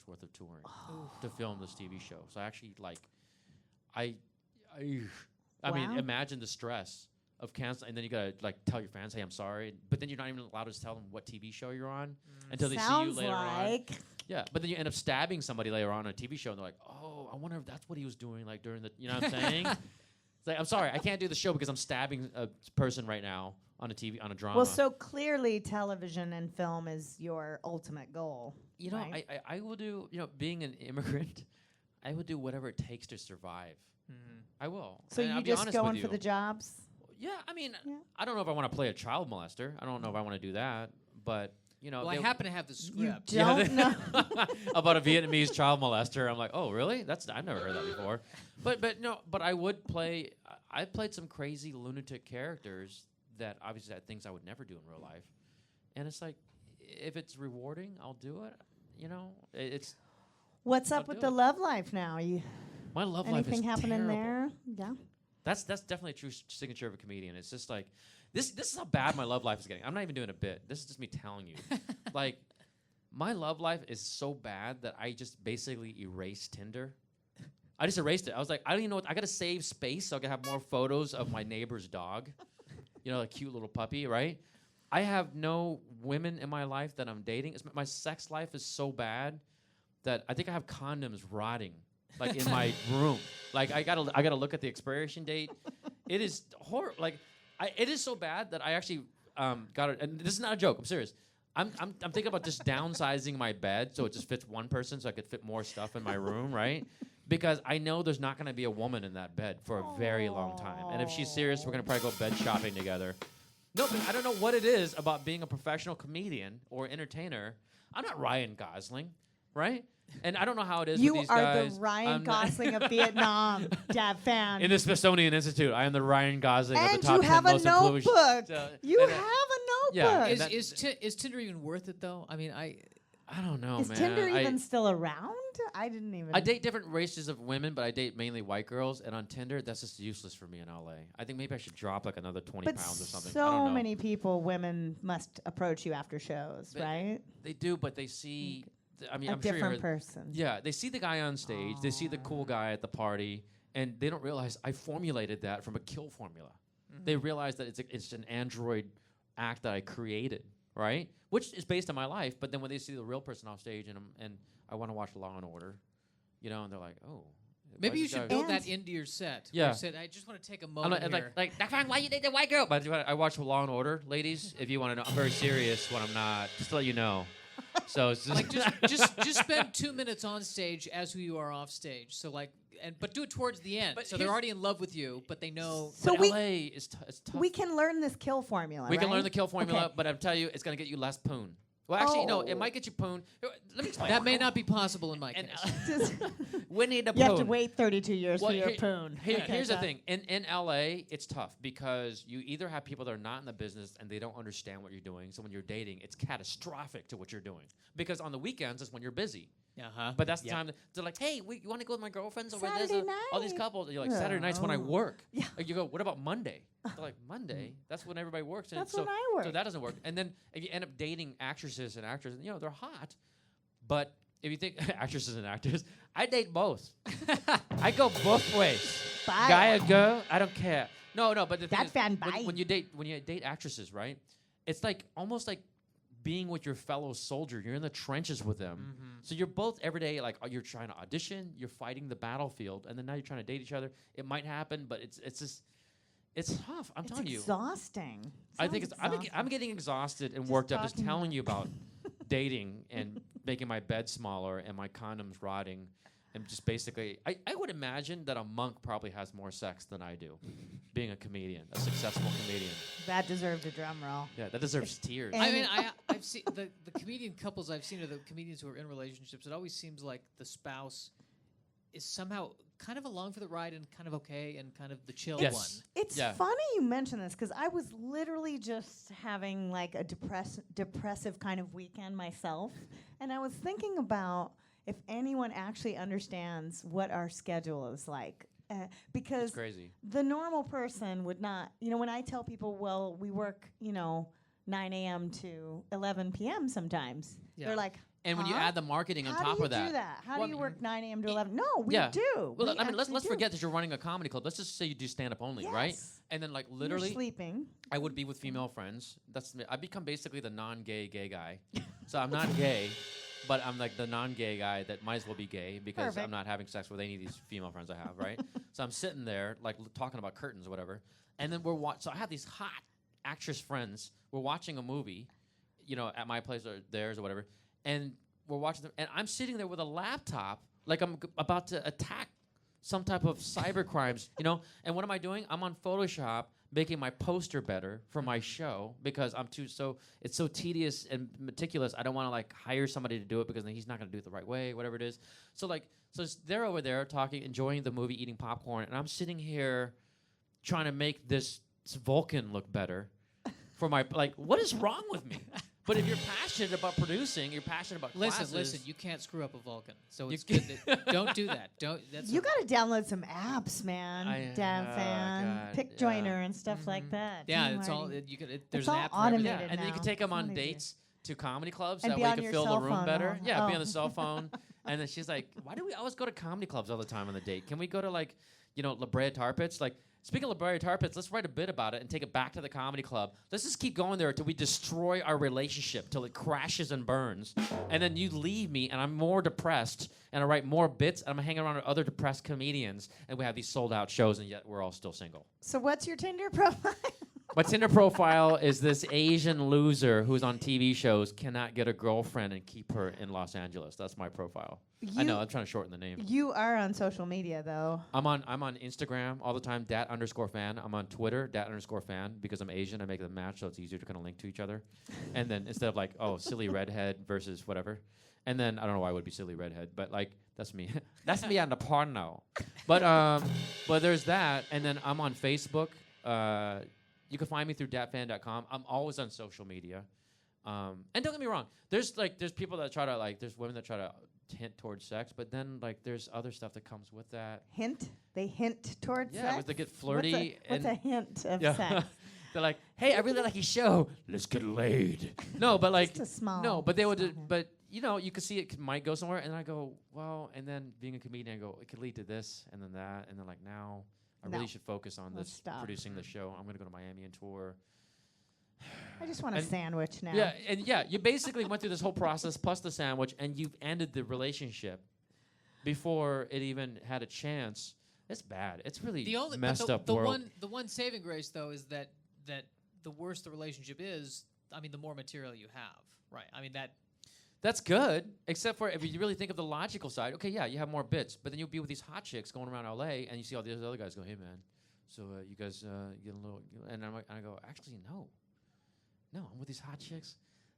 worth of touring to film this TV show. So I actually I mean, imagine the stress of canceling, and then you gotta tell your fans, "Hey, I'm sorry," but then you're not even allowed to tell them what TV show you're on until they see you later on. Yeah, but then you end up stabbing somebody later on a TV show, and they're like, "Oh, I wonder if that's what he was doing during the," you know what I'm saying? It's like, I'm sorry, I can't do the show because I'm stabbing a person right now on a TV, on a drama. Well, so clearly television and film is your ultimate goal. You know, right? I will do, being an immigrant, I would do whatever it takes to survive. Mm-hmm. I will. So and you I'll be just honest going with for you. the jobs? Yeah, I mean, I don't know if I want to play a child molester. I don't know if I want to do that, but Well, I happen to have the script. You don't know about a Vietnamese child molester. I'm like, oh, really? I've never heard that before. But I would play. I played some crazy lunatic characters that obviously are things I would never do in real life, and it's like, if it's rewarding, I'll do it. It's. What's up with the love life now? My love life is anything happening terrible. there? Yeah. That's definitely a true signature of a comedian. It's just like this is how bad my love life is getting. I'm not even doing a bit. This is just me telling you. Like, my love life is so bad that I just basically erased Tinder. I just erased it. I was like, I don't even know I got to save space so I can have more photos of my neighbor's dog. A cute little puppy, right? I have no women in my life that I'm dating. My sex life is so bad that I think I have condoms rotting, like in my room. Like I gotta look at the expiration date. It is horrible. Like it is so bad that I actually got it. And this is not a joke. I'm serious. I'm thinking about just downsizing my bed so it just fits one person, so I could fit more stuff in my room, right? Because I know there's not going to be a woman in that bed for a very long time. And if she's serious, we're going to probably go bed shopping together. No, but I don't know what it is about being a professional comedian or entertainer. I'm not Ryan Gosling, right? And I don't know how it is with these guys. You are the Ryan Gosling of Vietnam, Dat Phan. In the Smithsonian Institute, I am the Ryan Gosling of the top 10 most And you have a influential. notebook. You have a notebook. Yeah, Is Tinder even worth it though? I mean, I don't know, Is man. Tinder even still around? I didn't even. I date different races of women, but I date mainly white girls. And on Tinder, that's just useless for me in LA. I think maybe I should drop like another 20 pounds or something. I don't So know. many women must approach you after shows, right? They do, but they see. I'm sure different person. Yeah, they see the guy on stage. They see the cool guy at the party, and they don't realize I formulated that from a kill formula. Mm-hmm. They realize that it's an android act that I created, right? Which is based on my life. But then when they see the real person off stage, and I want to watch Law and Order, and they're like, oh. Maybe you should build that into your set. Yeah. You said, I just want to take a moment here. Like, Dat Phan, why you date the white girl? But I watch Law and Order, ladies. If you want to know, I'm very serious when I'm not. Just to let you know. So it's just spend 2 minutes on stage as who you are off stage. So but do it towards the end. But so they're already in love with you, but they know. So LA is it's tough. We can learn this kill formula. We can right? learn the kill formula, Okay. but I'm telling you, it's gonna get you less poon. Well, actually, no, it might get you poon. Let me explain. That may not be possible in my case. We need a poon. You have to wait 32 years for your poon. Here's the thing. In LA, it's tough because you either have people that are not in the business and they don't understand what you're doing. So when you're dating, it's catastrophic to what you're doing. Because on the weekends is when you're busy. Uh-huh. But that's the time they're like, hey, you want to go with my girlfriends over there? Saturday All these night. couples. You're like, Saturday night's when I work. Yeah. Like, you go, what about Monday? They're like, Monday? That's when everybody works. And That's so, when I work. So that doesn't work. And then if you end up dating actresses and actors, they're hot. But if you think actresses and actors, I date both. I go both ways. Bye. Guy or girl, I don't care. No, but the thing Dat is, Phan, bye. when you date actresses, right? It's like almost like being with your fellow soldier. You're in the trenches with them. Mm-hmm. So you're both every day, like you're trying to audition, you're fighting the battlefield, and then now you're trying to date each other. It might happen, but it's just it's tough. I'm telling you. Exhausting. I think I'm getting exhausted and worked up just telling you about dating and making my bed smaller and my condoms rotting. And just basically, I would imagine that a monk probably has more sex than I do, being a comedian, a successful comedian. That deserved a drum roll. Yeah, that deserves tears. I mean, I've seen the comedian couples I've seen are the comedians who are in relationships. It always seems like the spouse is somehow kind of along for the ride and kind of okay and kind of the chill one. It's funny you mention this because I was literally just having like a depressive kind of weekend myself, and I was thinking about if anyone actually understands what our schedule is like. Because it's crazy. The normal person would not, when I tell people, well, we work, 9 a.m. to 11 p.m. sometimes, they're like, and when you add the marketing on top of that. How do you do that? How do you work 9 a.m. to 11? No, we do. Well, let's forget that you're running a comedy club. Let's just say you do stand-up only, right? And then literally, you're sleeping. I would be with female friends. I become basically the non-gay gay guy. So I'm not gay, but I'm like the non-gay guy that might as well be gay because Perfect. I'm not having sex with any of these female friends I have, right? So I'm sitting there like talking about curtains or whatever, and then so I have these hot actress friends. We're watching a movie, at my place or theirs or whatever, and we're watching them, and I'm sitting there with a laptop like I'm about to attack some type of cyber crimes, And what am I doing? I'm on Photoshop making my poster better for my show because it's so tedious and meticulous. I don't want to like hire somebody to do it because then he's not going to do it the right way, whatever it is. So they're over there talking, enjoying the movie, eating popcorn, and I'm sitting here trying to make this Vulcan look better for my what is wrong with me? But if you're passionate about producing, you're passionate about classes. Listen. You can't screw up a Vulcan, so it's good. Don't do that. You got to download some apps, man. Dat Phan, Pick Joiner, and stuff like that. Yeah, Team it's all. writing. There's It's an all app for everything. automated. And then you now. can take them It's on not easier. dates to comedy clubs. And That be way you on can your fill the cell room phone better. all- Yeah, be oh. on the cell phone. And then she's like, why do we always go to comedy clubs all the time on the date? Can we go to La Brea Tar Pits? Speaking of La Brea Tar Pits, let's write a bit about it and take it back to the comedy club. Let's just keep going there until we destroy our relationship, till it crashes and burns. And then you leave me, and I'm more depressed, and I write more bits, and I'm hanging around with other depressed comedians, and we have these sold-out shows, and yet we're all still single. So what's your Tinder profile? My Tinder profile is this Asian loser who's on TV shows, cannot get a girlfriend and keep her in Los Angeles. That's my profile. I know, I'm trying to shorten the name. You are on social media, though. I'm on Instagram all the time, Dat_Fan. I'm on Twitter, Dat_Fan, because I'm Asian. I make them match, so it's easier to kind of link to each other. And then instead of silly redhead versus whatever. And then I don't know why I would be silly redhead, but that's me. That's me on the porno. But there's that, and then I'm on Facebook. You can find me through datphan.com. I'm always on social media. And don't get me wrong, there's people that try to there's women that try to hint towards sex, but then there's other stuff that comes with that. Hint? They hint towards sex? Yeah, they get flirty. What's a hint of yeah. sex? They're like, hey, I really like your show. Let's get laid. No, but Just a small. no, but they would. small hint. But you could see it might go somewhere, and I go, well, and then being a comedian, I go, it could lead to this, and then that, and then now. I No. really should focus on Let's this, stop. producing the show. I'm going to go to Miami and tour. I just want a and- sandwich now. Yeah, you basically went through this whole process plus the sandwich, and you've ended the relationship before it even had a chance. It's bad. It's really messed up world. The one saving grace though is that the worse the relationship is, the more material you have, right? That's good, except for if you really think of the logical side. Okay, yeah, you have more bits, but then you'll be with these hot chicks going around LA, and you see all these other guys go, "Hey, man, so you guys get a little," and I go, "Actually, no, I'm with these hot chicks.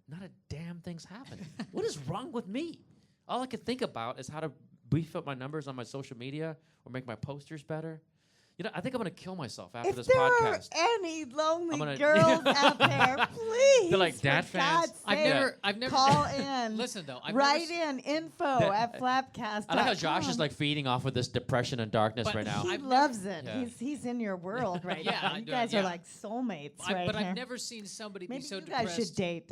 Not a damn thing's happening. What is wrong with me? All I can think about is how to beef up my numbers on my social media or make my posters better." I think I'm going to kill myself after If this there podcast. are any lonely gonna- girls out there, please. They're like, for Dat fans. God's I've sake, never call in. Listen though, Write in info at FlappCast. I like how Josh is feeding off of this depression and darkness But right now. He I've loves it. Yeah. He's in your world right Yeah, now. I You do, guys yeah. are like soulmates right but here. I've never seen somebody Maybe be so you depressed. guys should date.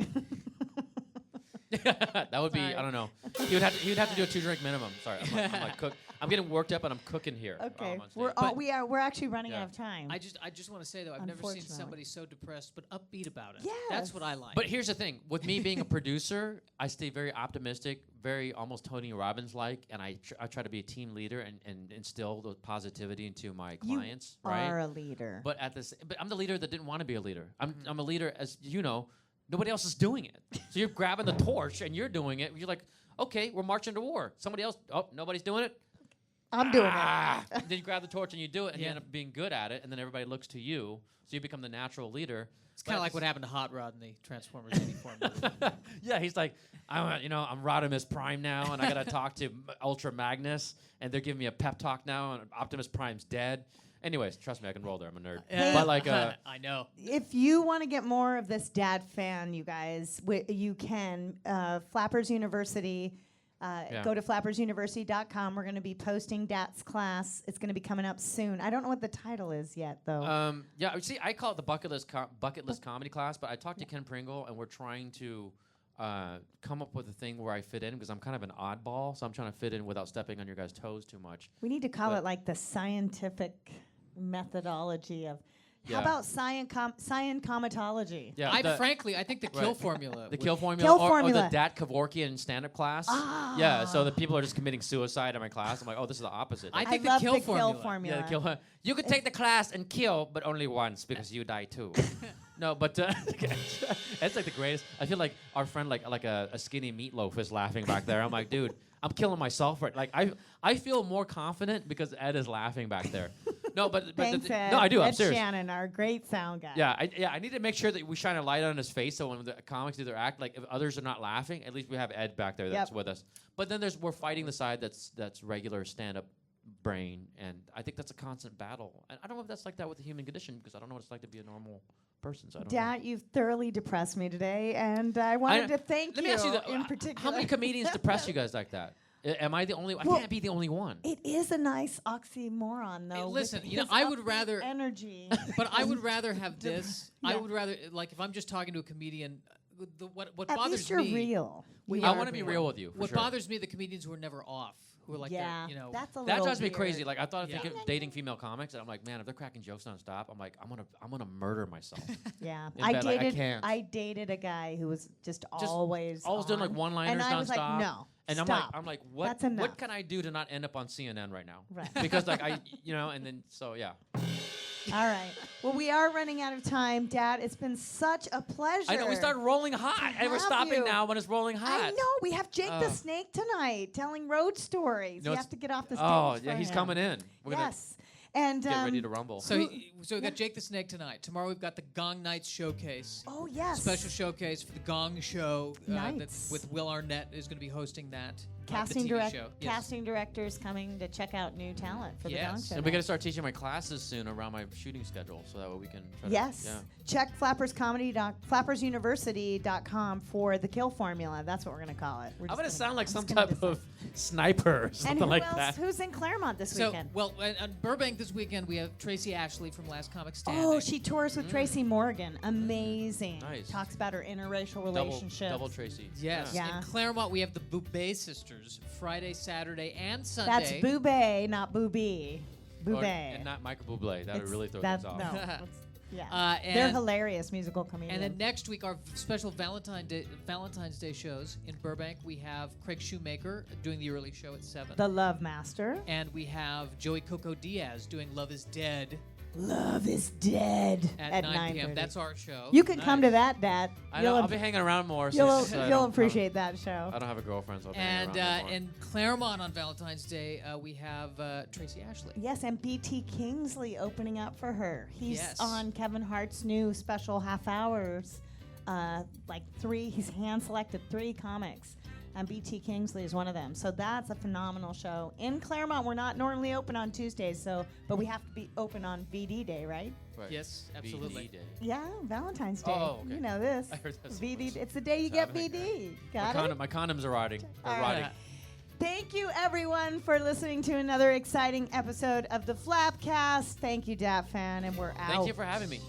That would be, Sorry. I don't know. He would have to do a 2-drink minimum. Sorry, I'm like cook. I'm getting worked up and I'm cooking here. Okay, on stage. we're actually running Yeah. out of time. I just want to say though, I've never seen Unfortunately. somebody so depressed but upbeat about it. Yes. That's what I like. But here's the thing: with me being a producer, I stay very optimistic, very almost Tony Robbins like, and I try to be a team leader and instill the positivity into my You clients. Right. are a leader. But but I'm the leader that didn't want to be a leader. I'm a leader, as you know. Nobody else is doing it. So you're grabbing the torch and you're doing it. You're like, okay, we're marching to war. Somebody else, nobody's doing it. I'm doing it. Then you grab the torch and you do it, and you end up being good at it, and then everybody looks to you. So you become the natural leader. it's kind of like what happened to Hot Rod in the Transformers uniform movie. Yeah, he's like, I'm Rodimus Prime now, and I got to talk to Ultra Magnus, and they're giving me a pep talk now, and Optimus Prime's dead. Anyways, trust me, I can roll there. I'm a nerd. Hey. But like, I know. If you want to get more of this Dat Phan, you guys, you can. Flappers University. Go to flappersuniversity.com. We're going to be posting Dat's class. It's going to be coming up soon. I don't know what the title is yet, though. yeah, see, I call it the bucket list comedy class, but I talked to Ken Pringle, and we're trying to come up with a thing where I fit in, because I'm kind of an oddball, so I'm trying to fit in without stepping on your guys' toes too much. We need to call it like the scientific methodology of Yeah. How about comatology? Yeah, I think the kill Right. formula. the would- kill formula, Kill or formula. the Dat Kevorkian stand-up class. Yeah, so the people are just committing suicide in my class. I'm like, oh, this is the opposite. I Like, think love the kill formula. yeah, the kill. You could take the class and kill, but only once because you die too. No, but it's like the greatest. I feel like our friend, like a skinny meatloaf, is laughing back there. I'm like, dude, I'm killing myself right. Like I feel more confident because Ed is laughing back there. No, but Thanks, Ed. no, I do. I'm Ed serious. Shannon, our great sound guy. Yeah, I need to make sure that we shine a light on his face so when the comics do their act, like if others are not laughing, at least we have Ed back there that's with us. But then we're fighting the side that's regular stand-up brain, and I think that's a constant battle. And I don't know if that's like that with the human condition because I don't know what it's like to be a normal person. So I don't know. Dat, you've thoroughly depressed me today, and I wanted to thank Let you me ask you in particular. how many comedians depress you guys like that? Am I the only? I Well, can't be the only one. It is a nice oxymoron, though. listen, with you know, his I would upbeat rather- energy. But I would rather have this. I Yeah. would rather like if I'm just talking to a comedian. What At bothers least you're me? real. We I are want to be real with you. For What sure. bothers me, the comedians who are never off, who are like, yeah, you know, that's a That little drives me weird. crazy. Like I thought of Yeah. thinking of dating female comics, and I'm like, man, if they're cracking jokes nonstop, I'm like, I'm gonna murder myself. Yeah, in bed, like, I can't. I dated a guy who was just always doing like on, one-liners and I was nonstop. like, no, And stop. I'm like, what? That's enough. What can I do to not end up on CNN right now? Right. Because like and then so yeah. All right. Well, we are running out of time, Dad. It's been such a pleasure. I know we started rolling hot, and we're have stopping you. now when it's rolling hot. I know. We have Jake the Oh. Snake tonight telling road stories. No, You it's- have to get off the stage. Oh for yeah, he's him. coming in. We're Yes. And gonna get ready to rumble. So we got Jake the Snake tonight. Tomorrow we've got the Gong Nights showcase. oh yes, Special showcase for the Gong Show. Nice. That's with Will Arnett is going to be hosting that. casting the TV show. Yes. casting directors coming to check out new talent for the Gong Yes. Show. And we got to start teaching my classes soon around my shooting schedule, so that way we can. Try Yes. To, yeah. Check flappersuniversity.com for the kill formula. That's what we're going to call it. We're I'm just gonna sound like I'm some just gonna type decide. of sniper or And something who like else? that. Who's in Claremont this So, weekend? well, at Burbank this weekend, we have Tracy Ashley from Last Comic Standing. Oh, she tours with Tracy Morgan. Amazing. Nice. Talks about her interracial relationships. Double Tracy. Yes. Yeah. In Claremont, we have the Boubet sisters, Friday, Saturday, and That's Sunday. Boobay, not Boobie. Or- Boobay. and not Michael Bublé. That would It's- really throw that- things off. No. That's- yeah. And They're hilarious musical And comedians. then next week, our special Valentine's Day shows in Burbank. We have Craig Shoemaker doing the early show at 7. the Love Master. And we have Joey Coco Diaz doing Love is Dead Love is Dead at 9 9 p.m. That's our show. You can come to Nice. that, Dad. I know. I'll be hanging around more. since I You'll don't appreciate that show. Have, I don't have a girlfriend, so I'll be And hanging around more. in Claremont on Valentine's Day, we have Tracy Ashley. Yes, and B.T. Kingsley opening up for her. He's Yes. on Kevin Hart's new special half hours. He's hand selected 3 comics, and B.T. Kingsley is one of them. So that's a phenomenal show. In Claremont, we're not normally open on Tuesdays, but we have to be open on VD Day, right? Right. Yes, absolutely. VD Day. Yeah, Valentine's Day. Oh, okay. You know this. I heard that's VD. what it It's the day you So get I think VD. My, Got it? my condoms are rotting. They're All rotting. right. Thank you, everyone, for listening to another exciting episode of the FlappCast. Thank you, Dat Phan, and we're out. Thank you for having me.